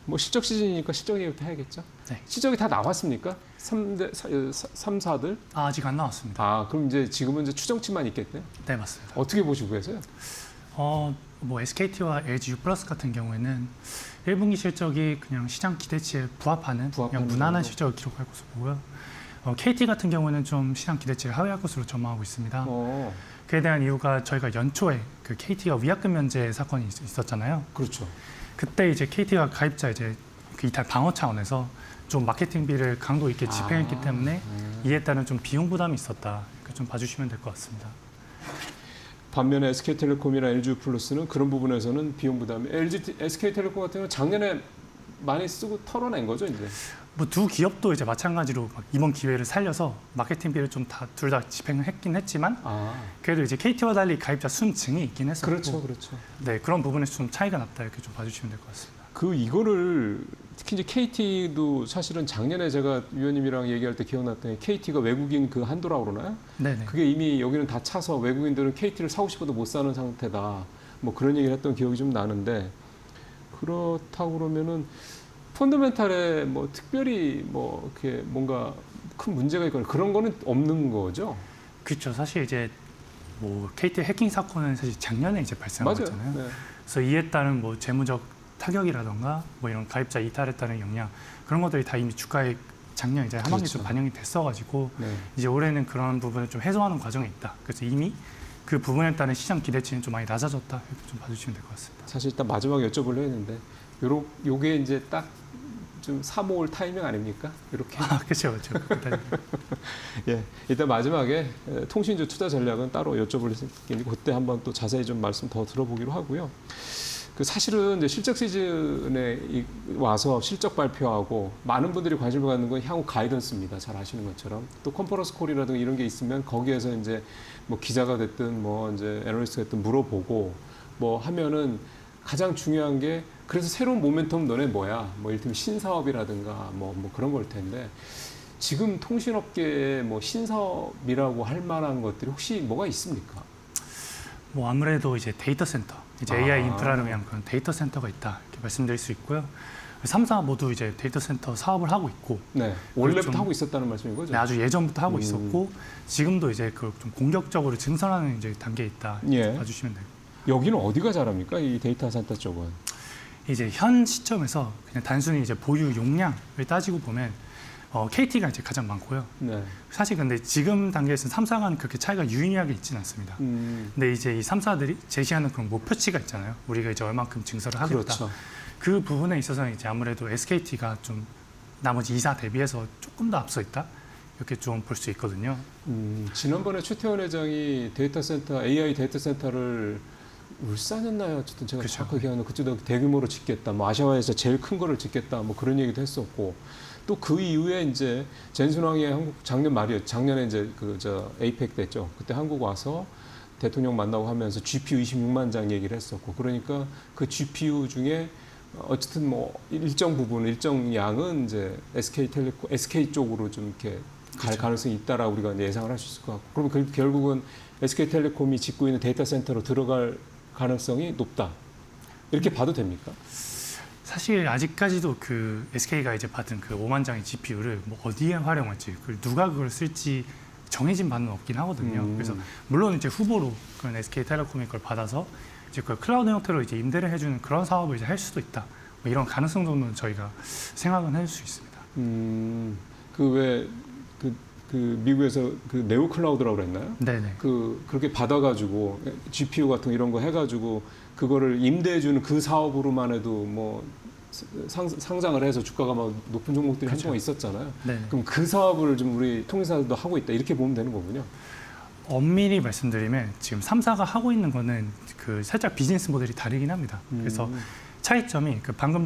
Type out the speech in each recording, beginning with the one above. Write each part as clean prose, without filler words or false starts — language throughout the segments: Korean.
뭐 실적 시즌이니까 실적 얘기부터 해야겠죠. 네. 실적이 다 나왔습니까? 3사들? 아직 안 나왔습니다. 아, 그럼 이제 지금은 이제 추정치만 있겠네요. 네, 맞습니다. 어떻게 보시고 계세요? 뭐 SKT와 LG U+ 같은 경우에는 1분기 실적이 그냥 시장 기대치에 부합하는 그냥 무난한 정도? 실적을 기록할 것으로 보고요. KT 같은 경우는 좀 시장 기대치를 하회할 것으로 전망하고 있습니다. 그에 대한 이유가 저희가 연초에 그 KT가 위약금 면제 사건이 있었잖아요. 그렇죠. 그때 이제 KT가 가입자 이제 그 이탈 방어 차원에서 좀 마케팅비를 강도 있게 집행했기 때문에 이에 따른 좀 비용 부담이 있었다. 이렇게 좀 봐주시면 될 것 같습니다. 반면에 SK텔레콤이나 LG플러스는 그런 부분에서는 비용 부담이 SK텔레콤 같은 경우는 작년에 많이 쓰고 털어낸 거죠, 이제. 뭐 두 기업도 이제 마찬가지로 이번 기회를 살려서 마케팅비를 좀 둘 다 집행을 했긴 했지만 그래도 이제 KT와 달리 가입자 순증이 있긴 했었고 그렇죠. 네, 그런 부분에서 좀 차이가 났다 이렇게 좀 봐주시면 될 것 같습니다. 이거를 특히 이제 KT도 사실은 작년에 제가 위원님이랑 얘기할 때 기억났던 게 KT가 외국인 그 한도라고 그러나요? 네네. 그게 이미 여기는 다 차서 외국인들은 KT를 사고 싶어도 못 사는 상태다. 뭐 그런 얘기를 했던 기억이 좀 나는데 그렇다고 그러면은 펀더멘탈에 뭐 특별히 뭐 이렇게 뭔가 큰 문제가 있거나 그런 거는 없는 거죠? 그렇죠. 사실 이제 뭐 KT 해킹 사건은 사실 작년에 이제 발생한 거잖아요. 네. 그래서 이에 따른 뭐 재무적 타격이라던가 뭐 이런 가입자 이탈에 따른 영향 그런 것들이 다 이미 주가에 작년 이제 하반기 좀 반영이 됐어가지고 이제 올해는 그런 부분을 좀 해소하는 과정에 있다. 그래서 이미 그 부분에 따른 시장 기대치는 좀 많이 낮아졌다. 이렇게 좀 봐주시면 될 것 같습니다. 사실 일단 마지막에 여쭤보려 했는데 요게 이제 딱 좀 사모을 타이밍 아닙니까? 이렇게. 그렇죠. 예, 일단 마지막에 통신주 투자 전략은 따로 여쭤볼 테니 그때 한번 또 자세히 좀 말씀 더 들어보기로 하고요. 사실은 이제 실적 시즌에 와서 실적 발표하고 많은 분들이 관심을 갖는 건 향후 가이던스입니다. 잘 아시는 것처럼 또 컨퍼런스 콜이라든가 이런 게 있으면 거기에서 이제 뭐 기자가 됐든 뭐 이제 애널리스트가 됐든 물어보고 뭐 하면은 가장 중요한 게 그래서 새로운 모멘텀 너네 뭐야? 뭐 이를테면 신사업이라든가 뭐 그런 걸 텐데 지금 통신업계의 뭐 신사업이라고 할 만한 것들이 혹시 뭐가 있습니까? 뭐 아무래도 이제 데이터 센터, 이제 AI 인프라를 위한 그런 데이터 센터가 있다 이렇게 말씀드릴 수 있고요. 3사 모두 이제 데이터 센터 사업을 하고 있고, 네, 원래부터 하고 있었다는 말씀인 거죠? 네, 아주 예전부터 하고 있었고 지금도 이제 그 좀 공격적으로 증설하는 이제 단계에 있다 이렇게 봐주시면 돼요. 여기는 어디가 잘합니까? 이 데이터 센터 쪽은? 이제 현 시점에서 그냥 단순히 이제 보유 용량을 따지고 보면 KT가 이제 가장 많고요. 네. 사실 근데 지금 단계에서는 3사간 그렇게 차이가 유의미하게 있지는 않습니다. 근데 이제 이 3사들이 제시하는 그런 목표치가 있잖아요. 우리가 이제 얼만큼 증설을 하겠다. 그렇죠. 그 부분에 있어서는 이제 아무래도 SKT가 좀 나머지 2사 대비해서 조금 더 앞서 있다. 이렇게 좀 볼 수 있거든요. 지난번에 최태원 회장이 데이터 센터, AI 데이터 센터를 울산이었나요? 어쨌든 제가 정확하게 기억하는 그쪽도 대규모로 짓겠다. 뭐 아시아에서 제일 큰 거를 짓겠다. 뭐 그런 얘기도 했었고 또 그 이후에 이제 젠순왕이 작년에 이제 에이펙 됐죠. 그때 한국 와서 대통령 만나고 하면서 GPU 26만 장 얘기를 했었고 그러니까 그 GPU 중에 어쨌든 뭐 일정 양은 이제 SK 쪽으로 좀 이렇게 갈 가능성이 있다라고 우리가 이제 예상을 할 수 있을 것 같고 그러면 결국은 SK텔레콤이 짓고 있는 데이터 센터로 들어갈 가능성이 높다. 이렇게 봐도 됩니까? 사실 아직까지도 그 SK가 이제 받은 그 5만 장의 GPU를 뭐 어디에 활용할지, 누가 그걸 쓸지 정해진 바는 없긴 하거든요. 그래서 물론 이제 후보로 그런 SK텔레콤이 그걸 받아서 이제 그 클라우드 형태로 이제 임대를 해주는 그런 사업을 이제 할 수도 있다. 뭐 이런 가능성 정도는 저희가 생각은 해줄 수 있습니다. 그 미국에서 그 네오 클라우드라고 그랬나요? 네네. 그렇게 받아가지고 GPU 같은 이런 거 해가지고 그거를 임대해주는 그 사업으로만 해도 뭐 상장을 해서 주가가 막 높은 종목들이 한동안 있었잖아요. 네네. 그럼 그 사업을 좀 우리 통신사들도 하고 있다 이렇게 보면 되는 거군요. 엄밀히 말씀드리면 지금 3사가 하고 있는 거는 그 살짝 비즈니스 모델이 다르긴 합니다. 그래서 차이점이 그 방금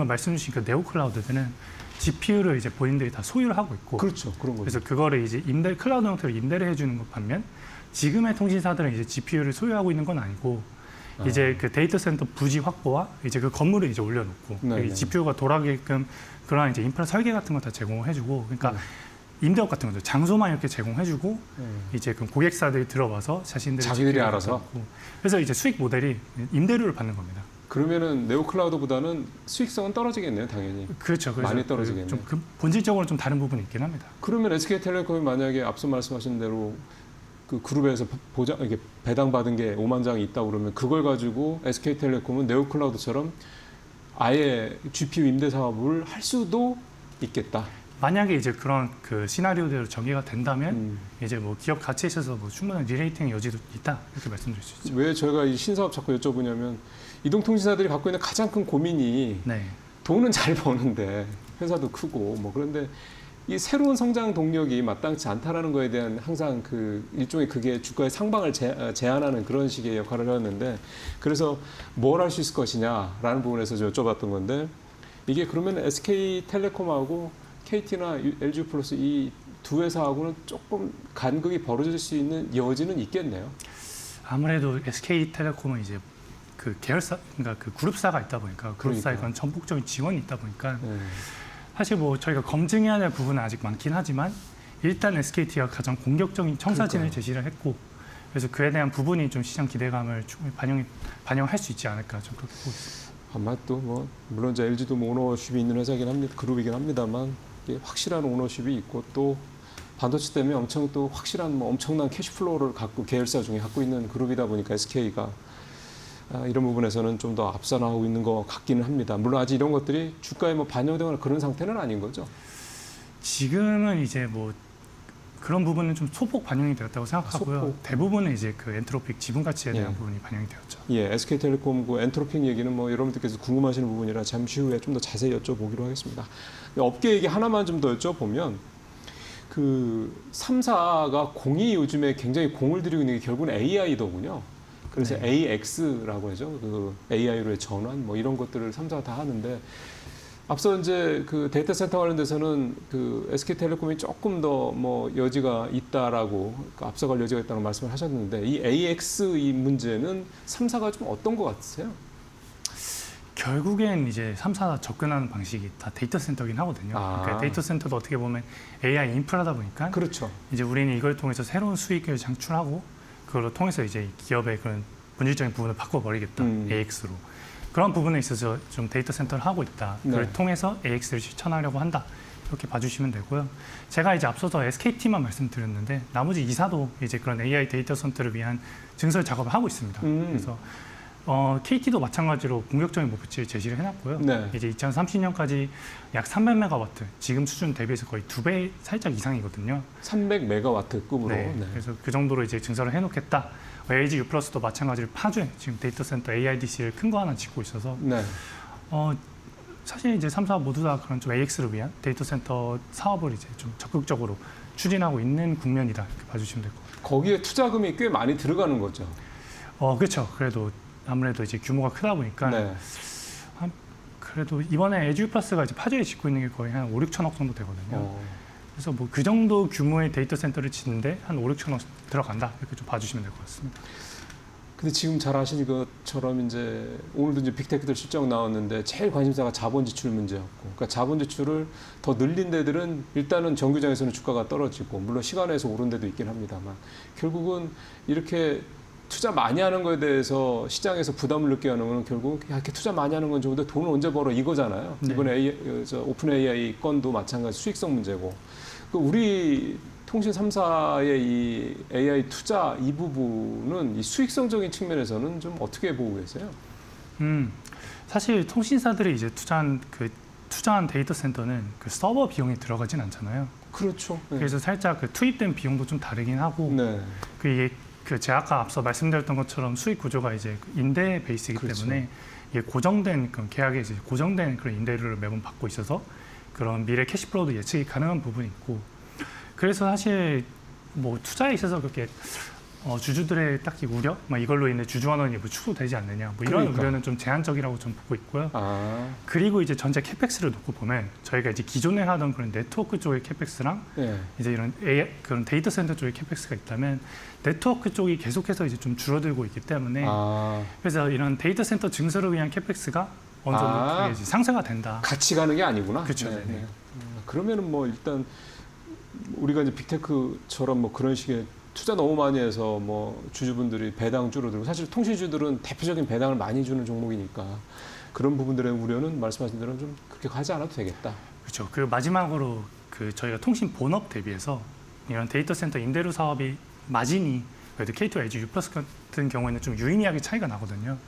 말씀 주신 그 네오 클라우드들은 GPU를 이제 본인들이 다 소유를 하고 있고, 그렇죠, 그런 거죠. 그래서 그거를 이제 클라우드 형태로 임대를 해주는 것 반면 지금의 통신사들은 이제 GPU를 소유하고 있는 건 아니고 이제 그 데이터 센터 부지 확보와 이제 그 건물을 이제 올려놓고 GPU가 돌아가게끔 그러한 이제 인프라 설계 같은 거 다 제공해주고, 그러니까 임대업 같은 거죠. 장소만 이렇게 제공해주고 이제 그 고객사들이 들어와서 자기들이 알아서. 그래서 이제 수익 모델이 임대료를 받는 겁니다. 그러면은 네오클라우드보다는 수익성은 떨어지겠네요, 당연히. 그렇죠. 그래서 많이 떨어지겠네요. 좀 본질적으로 좀 다른 부분이 있긴 합니다. 그러면 SK텔레콤이 만약에 앞서 말씀하신 대로 그 그룹에서 이게 배당받은 게 5만 장이 있다 그러면 그걸 가지고 SK텔레콤은 네오클라우드처럼 아예 GPU 임대 사업을 할 수도 있겠다. 만약에 이제 그런 그 시나리오대로 전개가 된다면 이제 뭐 기업 가치에 있어서 뭐 충분한 리레이팅 여지도 있다 이렇게 말씀드릴 수 있죠. 왜 저희가 이 신사업 자꾸 여쭤보냐면 이동통신사들이 갖고 있는 가장 큰 고민이 네. 돈은 잘 버는데 회사도 크고 뭐 그런데 이 새로운 성장 동력이 마땅치 않다라는 거에 대한 항상 그 일종의 그게 주가의 상방을 제한하는 그런 식의 역할을 하였는데 그래서 뭘 할 수 있을 것이냐라는 부분에서 좀 여쭤봤던 건데 이게 그러면 SK텔레콤하고 KT나 LG플러스 이 두 회사하고는 조금 간극이 벌어질 수 있는 여지는 있겠네요. 아무래도 SK텔레콤은 이제 그 계열사, 그러니까 그 그룹사가 있다 보니까 그룹사에 그런 전폭적인 지원이 있다 보니까 사실 뭐 저희가 검증해야 될 부분은 아직 많긴 하지만 일단 SKT가 가장 공격적인 청사진을 그러니까요. 제시를 했고 그래서 그에 대한 부분이 좀 시장 기대감을 충분히 반영할 수 있지 않을까 좀 그렇게 보고 있습니다. 아마 또 뭐 물론 이제 LG도 뭐 오너십이 있는 회사긴 합니다. 그룹이긴 합니다만 이게 확실한 오너십이 있고 또 반도체 때문에 엄청 또 확실한 뭐 엄청난 캐시플로우를 갖고 계열사 중에 갖고 있는 그룹이다 보니까 SK가 이런 부분에서는 좀 더 앞서 나가고 있는 것 같기는 합니다. 물론 아직 이런 것들이 주가에 뭐 반영되거나 그런 상태는 아닌 거죠. 지금은 이제 뭐 그런 부분은 좀 소폭 반영이 되었다고 생각하고요. 소폭. 대부분은 이제 그 엔트로픽 지분 가치에 대한 예. 부분이 반영이 되었죠. 예, SK텔레콤 그 엔트로픽 얘기는 뭐 여러분들께서 궁금하시는 부분이라 잠시 후에 좀 더 자세히 여쭤보기로 하겠습니다. 업계 얘기 하나만 좀 더 여쭤보면 그 3사가 공이 요즘에 굉장히 공을 들이고 있는 게 결국은 AI더군요. 그래서 네. AX라고 하죠. 그 AI로의 전환 뭐 이런 것들을 3사가 다 하는데 앞서 이제 그 데이터 센터 관련돼서는 그 SK텔레콤이 조금 더 뭐 여지가 있다라고 앞서갈 여지가 있다는 말씀을 하셨는데 이 AX 이 문제는 3사가 좀 어떤 것 같으세요? 결국엔 이제 3사 접근하는 방식이 다 데이터 센터긴 하거든요. 그러니까 데이터 센터도 어떻게 보면 AI 인프라다 보니까 그렇죠. 이제 우리는 이걸 통해서 새로운 수익을 창출하고 그걸 통해서 이제 기업의 그런 본질적인 부분을 바꿔버리겠다. AX로. 그런 부분에 있어서 좀 데이터 센터를 하고 있다. 그걸 네. 통해서 AX를 실천하려고 한다. 이렇게 봐주시면 되고요. 제가 이제 앞서서 SKT만 말씀드렸는데 나머지 2사도 이제 그런 AI 데이터 센터를 위한 증설 작업을 하고 있습니다. 그래서 KT도 마찬가지로 공격적인 목표치를 제시를 해놨고요. 네. 이제 2030년까지 약 300메가와트, 지금 수준 대비해서 거의 2배 살짝 이상이거든요. 300메가와트급으로. 네. 네. 그래서 그 정도로 이제 증설을 해놓겠다. LG U+도 마찬가지로 파주에 지금 데이터 센터 AIDC를 큰 거 하나 짓고 있어서 네. 사실 이제 3사 모두 다 그런 좀 AX를 위한 데이터 센터 사업을 이제 좀 적극적으로 추진하고 있는 국면이다 이렇게 봐주시면 될 것 같아요. 거기에 투자금이 꽤 많이 들어가는 거죠. 그렇죠. 그래도 아무래도 이제 규모가 크다 보니까 네. 그래도 이번에 LG U+가 이제 파주에 짓고 있는 게 거의 한 5, 6천억 정도 되거든요. 그래서 뭐 그 정도 규모의 데이터 센터를 짓는데 한 5, 6천억 들어간다 이렇게 좀 봐주시면 될 것 같습니다. 근데 지금 잘 아시는 것처럼 이제 오늘도 이제 빅테크들 실적 나왔는데 제일 관심사가 자본 지출 문제였고, 그러니까 자본 지출을 더 늘린 데들은 일단은 정규장에서는 주가가 떨어지고, 물론 시간에서 오른 데도 있긴 합니다만, 결국은 이렇게 투자 많이 하는 거에 대해서 시장에서 부담을 느끼게 하는 건 결국 이렇게 투자 많이 하는 건 좋은데 돈을 언제 벌어 이거잖아요. 네. 이번에 오픈 AI 건도 마찬가지 수익성 문제고, 우리 통신 3사의 이 AI 투자 이 부분은 이 수익성적인 측면에서는 좀 어떻게 보고 계세요? 사실 통신사들이 이제 투자한 데이터 센터는 그 서버 비용이 들어가진 않잖아요. 그렇죠. 네. 그래서 살짝 그 투입된 비용도 좀 다르긴 하고 네. 이게 제가 아까 앞서 말씀드렸던 것처럼 수익 구조가 이제 임대 베이스이기 그렇죠. 때문에 이게 고정된 그런 계약에 이제 고정된 그런 임대료를 매번 받고 있어서 그런 미래 캐시플로우도 예측이 가능한 부분이 있고, 그래서 사실 뭐 투자에 있어서 그렇게 주주들의 딱히 우려, 이걸로 인해 주주환원이 뭐 축소되지 않느냐, 뭐 이런 그러니까. 우려는 좀 제한적이라고 좀 보고 있고요. 아, 그리고 이제 전체 캐펙스를 놓고 보면 저희가 이제 기존에 하던 그런 네트워크 쪽의 캐펙스랑 네. 이제 이런 그런 데이터 센터 쪽의 캐펙스가 있다면 네트워크 쪽이 계속해서 이제 좀 줄어들고 있기 때문에 그래서 이런 데이터 센터 증설을 위한 캐펙스가 어느 정도 그게 이제 상쇄가 된다. 같이 가는 게 아니구나. 그렇죠. 네. 네. 그러면은 뭐 일단 우리가 이제 빅테크처럼 뭐 그런 식의 투자 너무 많이 해서 뭐 주주분들이 배당 줄어들고 사실 통신주들은 대표적인 배당을 많이 주는 종목이니까 그런 부분들의 우려는 말씀하신 대로 좀 그렇게 가지 않아도 되겠다. 그렇죠. 그 마지막으로 그 저희가 통신 본업 대비해서 이런 데이터 센터 임대료 사업이 마진이 그래도 K2 에지 U+ 같은 경우에는 좀 유의미하게 차이가 나거든요.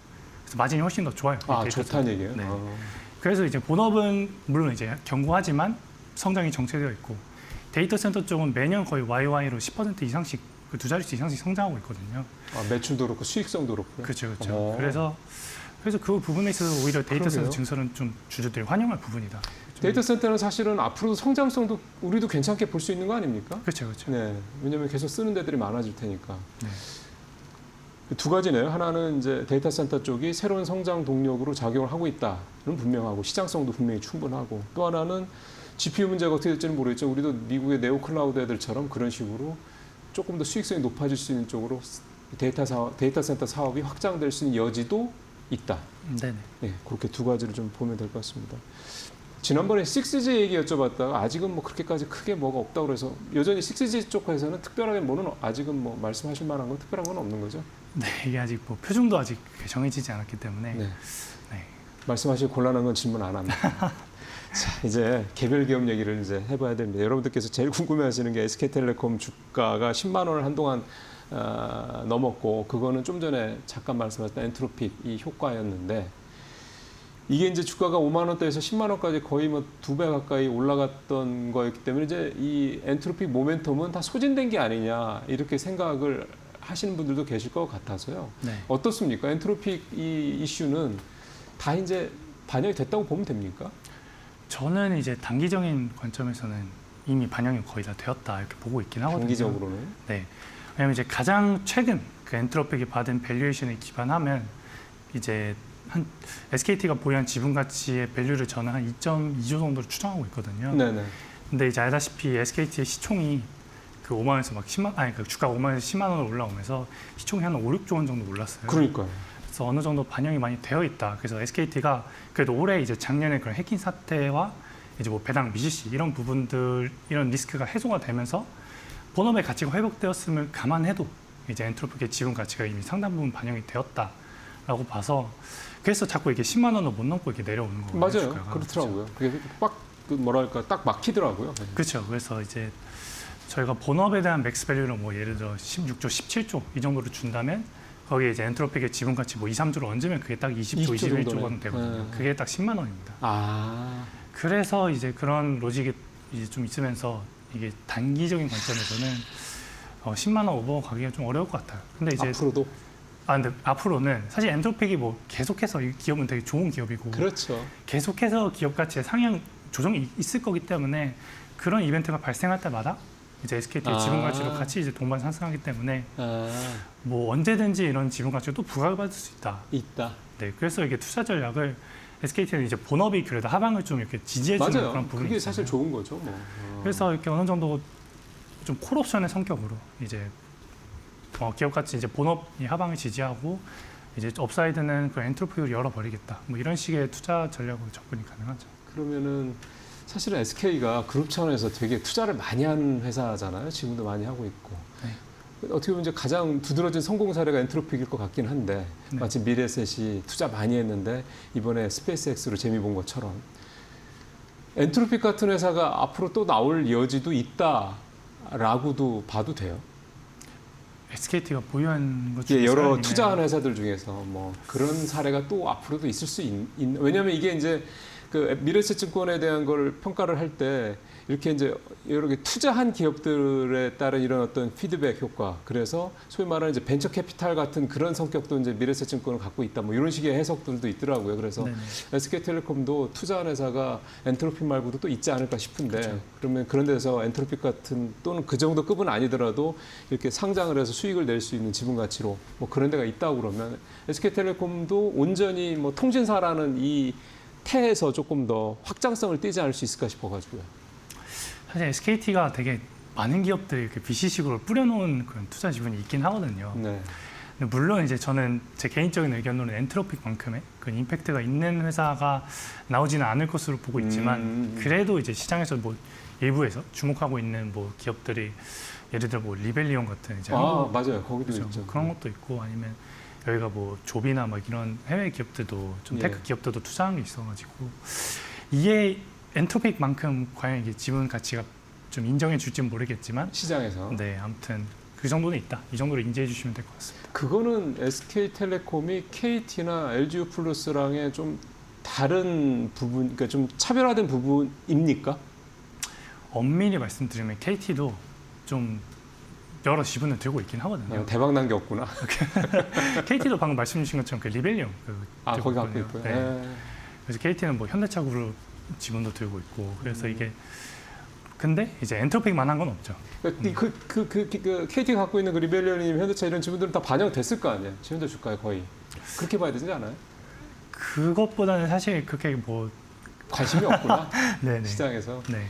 그래서 마진이 훨씬 더 좋아요. 아, 데이터 좋다는 센터. 얘기예요? 네. 아. 그래서 이제 본업은 물론 이제 견고하지만 성장이 정체되어 있고 데이터 센터 쪽은 매년 거의 YY로 10% 이상씩 그 두 자릿수 이상씩 성장하고 있거든요. 아, 매출도 그렇고 수익성도 그렇고요. 그렇죠, 그렇죠. 어. 그래서 그 부분에 있어서 오히려 데이터 센터 그러게요. 증설은 좀 주주들이 환영할 부분이다. 데이터 센터는 사실은 앞으로도 성장성도 우리도 괜찮게 볼 수 있는 거 아닙니까? 그렇죠, 그렇죠. 네, 왜냐하면 계속 쓰는 데들이 많아질 테니까. 네. 두 가지네요. 하나는 이제 데이터 센터 쪽이 새로운 성장 동력으로 작용을 하고 있다는 분명하고 시장성도 분명히 충분하고 또 하나는 GPU 문제가 어떻게 될지는 모르겠지만 우리도 미국의 네오 클라우드 애들처럼 그런 식으로 조금 더 수익성이 높아질 수 있는 쪽으로 데이터 센터 사업이 확장될 수 있는 여지도 있다. 네네. 네, 그렇게 두 가지를 좀 보면 될 것 같습니다. 지난번에 6G 얘기 여쭤봤다가 아직은 뭐 그렇게까지 크게 뭐가 없다고 그래서 여전히 6G 쪽에서는 특별하게 뭐는 아직은 뭐 말씀하실 만한 건 특별한 건 없는 거죠? 네, 이게 아직 뭐 표준도 아직 정해지지 않았기 때문에 네. 네. 말씀하실 곤란한 건 질문 안 합니다. 자, 이제 개별 기업 얘기를 이제 해봐야 됩니다. 여러분들께서 제일 궁금해하시는 게 SK텔레콤 주가가 10만 원을 한동안 넘었고 그거는 좀 전에 잠깐 말씀하셨던 엔트로픽 이 효과였는데 이게 이제 주가가 5만 원대에서 10만 원까지 거의 뭐 2배 가까이 올라갔던 거였기 때문에 이제 이 엔트로픽 모멘텀은 다 소진된 게 아니냐 이렇게 생각을 하시는 분들도 계실 것 같아서요. 네. 어떻습니까? 엔트로픽 이 이슈는 다 이제 반영이 됐다고 보면 됩니까? 저는 이제 단기적인 관점에서는 이미 반영이 거의 다 되었다 이렇게 보고 있긴 하거든요. 단기적으로는. 네. 왜냐하면 이제 가장 최근 그 엔트로픽이 받은 밸류에이션에 기반하면 이제 한 SKT가 보유한 지분 가치의 밸류를 저는 한 2.2조 정도로 추정하고 있거든요. 네네. 근데 이제 알다시피 SKT의 시총이 그 5만 원에서 막 10만 아니 그 주가가 5만 원에서 10만 원으로 올라오면서 시총이 한 5, 6조 원 정도 올랐어요. 그러니까요. 그래서 어느 정도 반영이 많이 되어 있다. 그래서 SKT가 그래도 올해 이제 작년에 그런 해킹 사태와 이제 뭐 배당 미지시 이런 부분들 이런 리스크가 해소가 되면서 본업의 가치가 회복되었음을 감안해도 이제 엔트로픽의 지분 가치가 이미 상당 부분 반영이 되었다라고 봐서 그래서 자꾸 이게 10만 원을 못 넘고 이렇게 내려오는 거예요. 맞아요. 주가가. 그렇더라고요. 그게 그 뭐랄까 딱 막히더라고요. 그렇죠. 그래서 이제 저희가 본업에 대한 맥스 밸류를 뭐 예를 들어 16조, 17조 이 정도로 준다면 거기에 이제 엔트로픽의 지분 가치 뭐 2, 3조로 얹으면 그게 딱 20조, 20조 21조 원 되거든요. 네. 그게 딱 10만 원입니다. 아, 그래서 이제 그런 로직이 이제 좀 있으면서 이게 단기적인 관점에서는 10만 원 오버 가기가 좀 어려울 것 같아요. 근데 이제 앞으로도 근데 앞으로는 사실 엔트로픽이 뭐 계속해서 이 기업은 되게 좋은 기업이고 그렇죠. 계속해서 기업 가치의 상향 조정이 있을 거기 때문에 그런 이벤트가 발생할 때마다 이제 SKT의 지분 가치로 같이 이제 동반 상승하기 때문에 뭐 언제든지 이런 지분 가치가 또 부과받을 수 있다. 있다. 네, 그래서 이게 투자 전략을 SKT는 이제 본업이 그래도 하방을 좀 이렇게 지지해주는 맞아요. 그런 부분이 그게 있어요. 사실 좋은 거죠. 뭐. 그래서 이렇게 어느 정도 좀 콜옵션의 성격으로 이제 기업 가치 이제 본업이 하방을 지지하고 이제 업사이드는 그 엔트로피로 열어버리겠다. 뭐 이런 식의 투자 전략으로 접근이 가능하죠. 그러면은 사실은 SK가 그룹 차원에서 되게 투자를 많이 하는 회사잖아요. 지금도 많이 하고 있고. 네. 어떻게 보면 이제 가장 두드러진 성공 사례가 엔트로픽일 것 같긴 한데 네. 마치 미래셋이 투자 많이 했는데 이번에 스페이스X로 재미 본 것처럼 엔트로픽 같은 회사가 앞으로 또 나올 여지도 있다라고도 봐도 돼요. SKT가 보유한 것 예, 중에 여러 사람이네. 투자한 회사들 중에서 뭐 그런 사례가 또 앞으로도 있을 수 있는 왜냐하면 이게 이제 그 미래에셋증권에 대한 걸 평가를 할 때 이렇게 이제 여러 개 투자한 기업들에 따른 이런 어떤 피드백 효과 그래서 소위 말하는 이제 벤처 캐피탈 같은 그런 성격도 이제 미래에셋증권을 갖고 있다 뭐 이런 식의 해석들도 있더라고요. 그래서 네네. SK텔레콤도 투자한 회사가 엔트로픽 말고도 또 있지 않을까 싶은데 그렇죠. 그러면 그런 데서 엔트로픽 같은 또는 그 정도 급은 아니더라도 이렇게 상장을 해서 수익을 낼 수 있는 지분 가치로 뭐 그런 데가 있다고 그러면 SK텔레콤도 온전히 뭐 통신사라는 이 태에서 조금 더 확장성을 띠지 않을 수 있을까 싶어가지고요. 사실 SKT가 되게 많은 기업들이 이렇게 VC식으로 뿌려놓은 그런 투자 지분이 있긴 하거든요. 네. 근데 물론 이제 저는 제 개인적인 의견으로는 엔트로픽만큼의 그 임팩트가 있는 회사가 나오지는 않을 것으로 보고 있지만 그래도 이제 시장에서 뭐 일부에서 주목하고 있는 뭐 기업들이 예를 들어 뭐 리벨리온 같은 이제 아 맞아요. 거기도 그렇죠. 있죠. 그런 것도 있고 아니면 여기가 뭐 조비나 막 이런 해외 기업들도 좀 예. 테크 기업들도 투자한 게 있어가지고 이게 엔트로픽만큼 과연 이게 지분 가치가 좀 인정해 줄지는 모르겠지만 시장에서. 네 아무튼 그 정도는 있다. 이 정도로 인지해 주시면 될 것 같습니다. 그거는 SK텔레콤이 KT나 LG유플러스랑의 좀 다른 부분, 그러니까 좀 차별화된 부분입니까? 엄밀히 말씀드리면 KT도 좀 여러 지분을 들고 있긴 하거든요. 대박 난 게 없구나. KT도 방금 말씀 주신 것처럼 그 리벨리온 아 들고 거기 갖고 있거든요. 있고요. 네. 예. 그래서 KT는 뭐 현대차 그룹 지분도 들고 있고 그래서 음. 이게 근데 이제 엔트로픽만한 건 없죠. 그 KT가 갖고 있는 그 리벨리온이나 현대차 이런 지분들은 다 반영됐을 거 아니에요. 지분도 주가에 거의 그렇게 봐야 되지 않아요? 그것보다는 사실 그렇게 뭐 관심이 없구나. 네네. 시장에서. 네.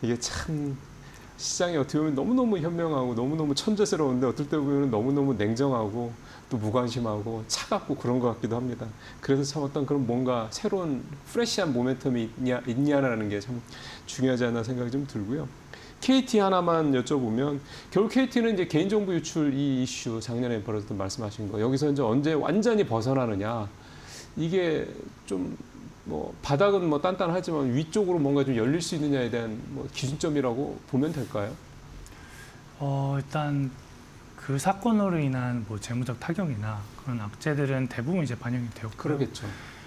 이게 참 시장이 어떻게 보면 너무너무 현명하고 너무너무 천재스러운데 어떨 때 보면 너무너무 냉정하고 또 무관심하고 차갑고 그런 것 같기도 합니다. 그래서 참 어떤 그런 뭔가 새로운 프레시한 모멘텀이 있냐라는 게 참 중요하지 않나 생각이 좀 들고요. KT 하나만 여쭤보면 결국 KT는 이제 개인정보 유출 이 이슈 작년에 벌어졌던 말씀하신 거 여기서 이제 언제 완전히 벗어나느냐 이게 좀 뭐 바닥은 뭐 단단하지만 위쪽으로 뭔가 좀 열릴 수 있느냐에 대한 뭐 기준점이라고 보면 될까요? 일단 그 사건으로 인한 뭐 재무적 타격이나 그런 악재들은 대부분 이제 반영이 되었고요. 그러겠죠.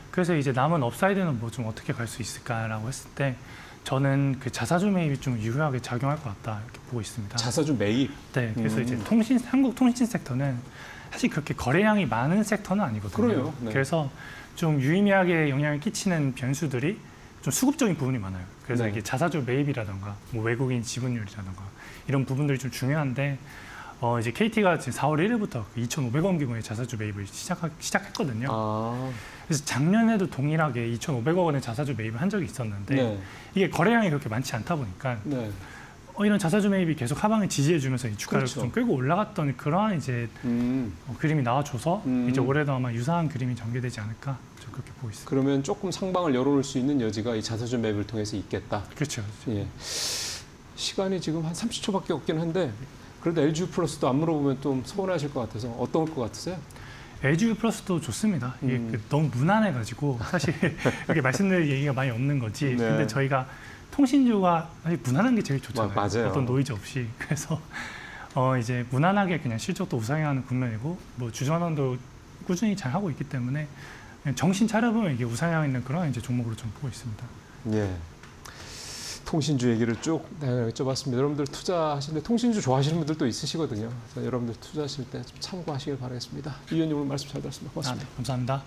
그래서 이제 남은 업사이드는 뭐 좀 어떻게 갈 수 있을까라고 했을 때 저는 그 자사주 매입이 좀 유효하게 작용할 것 같다 이렇게 보고 있습니다. 자사주 매입. 네, 그래서 이제 음. 한국 통신 섹터는 사실 그렇게 거래량이 많은 섹터는 아니거든요. 그래요. 네. 그래서 좀 유의미하게 영향을 끼치는 변수들이 좀 수급적인 부분이 많아요. 그래서 네. 이게 자사주 매입이라던가 뭐 외국인 지분율이라던가 이런 부분들이 좀 중요한데 이제 KT가 지금 4월 1일부터 2,500원 규모의 자사주 매입을 시작했거든요. 아, 그래서 작년에도 동일하게 2,500억 원의 자사주 매입을 한 적이 있었는데 네. 이게 거래량이 그렇게 많지 않다 보니까 네. 이런 자사주 매입이 계속 하방을 지지해주면서 이 주가를 그렇죠. 좀 끌고 올라갔던 그러한 이제 그림이 나와줘서 이제 올해도 아마 유사한 그림이 전개되지 않을까 좀 그렇게 보고 있습니다. 그러면 조금 상방을 열어놓을 수 있는 여지가 이 자사주 매입을 통해서 있겠다. 그렇죠. 예. 시간이 지금 한 30초밖에 없긴 한데 그래도 LG 플러스도 안 물어보면 좀 서운하실 것 같아서 어떤 것 같으세요? LG 플러스도 좋습니다. 이게 너무 무난해가지고 사실 이렇게 말씀드릴 얘기가 많이 없는 거지. 네. 근데 저희가 통신주가 사실 무난한 게 제일 좋잖아요. 맞아요. 어떤 노이즈 없이. 그래서 이제 무난하게 그냥 실적도 우상향하는 국면이고 뭐 주전환도 꾸준히 잘 하고 있기 때문에 그냥 정신 차려보면 이게 우상향 있는 그런 이제 종목으로 좀 보고 있습니다. 예. 통신주 얘기를 쭉 여쭤봤습니다. 여러분들 투자하시는데 통신주 좋아하시는 분들도 있으시거든요. 그래서 여러분들 투자하실 때 좀 참고하시길 바라겠습니다. 이 의원님 오늘 말씀 잘 들었습니다. 고맙습니다. 네, 감사합니다.